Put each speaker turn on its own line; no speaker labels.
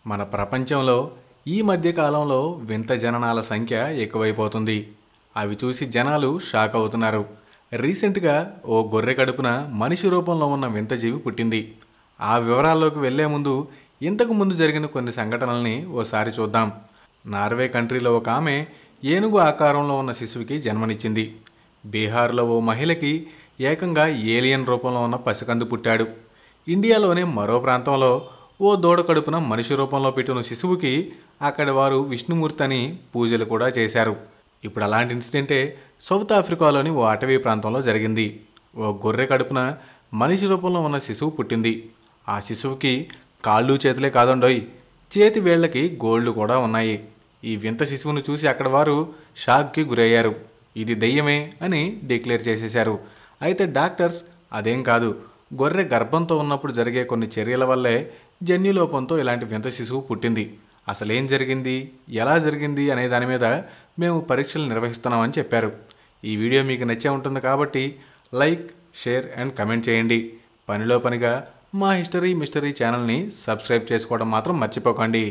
మన ప్రపంచంలో ఈ మధ్య కాలంలో వింత జననాల సంఖ్య ఎక్కువైపోతుంది. అవి చూసి జనాలు షాక్ అవుతున్నారు. రీసెంట్గా ఓ గొర్రె కడుపున మనిషి రూపంలో ఉన్న వింత జీవి పుట్టింది. ఆ వివరాల్లోకి వెళ్లే ముందు ఇంతకు ముందు జరిగిన కొన్ని సంఘటనల్ని ఓసారి చూద్దాం. నార్వే కంట్రీలో ఒక ఆమె ఏనుగు ఆకారంలో ఉన్న శిశువుకి జన్మనిచ్చింది. బీహార్లో ఓ మహిళకి ఏకంగా ఏలియన్ రూపంలో ఉన్న పసికందు పుట్టాడు. ఇండియాలోనే మరో ప్రాంతంలో ఓ దూడ కడుపున మనిషి రూపంలో పెట్టిన శిశువుకి అక్కడి వారు విష్ణుమూర్తి అని పూజలు కూడా చేశారు. ఇప్పుడు అలాంటి ఇన్సిడెంటే సౌత్ ఆఫ్రికాలోని ఓ అటవీ ప్రాంతంలో జరిగింది. ఓ గొర్రె కడుపున మనిషి రూపంలో ఉన్న శిశువు పుట్టింది. ఆ శిశువుకి కాళ్ళు చేతులే కాదండోయ్, చేతి వేళ్లకి గోళ్లు కూడా ఉన్నాయి. ఈ వింత శిశువును చూసి అక్కడి వారు షాక్కి గురయ్యారు. ఇది దెయ్యమే అని డిక్లేర్ చేసేశారు. అయితే డాక్టర్స్ అదేం కాదు, గొర్రె గర్భంతో ఉన్నప్పుడు జరిగే కొన్ని చర్యల వల్లే జన్యులోపంతో ఇలాంటి వింత శిశువు పుట్టింది. అసలేం జరిగింది, ఎలా జరిగింది అనే దాని మీద మేము పరీక్షలు నిర్వహిస్తున్నామని చెప్పారు. ఈ వీడియో మీకు నచ్చే ఉంటుంది కాబట్టి లైక్, షేర్ అండ్ కమెంట్ చేయండి. పనిలో పనిగా మా హిస్టరీ మిస్టరీ ఛానల్ని సబ్స్క్రైబ్ చేసుకోవడం మాత్రం మర్చిపోకండి.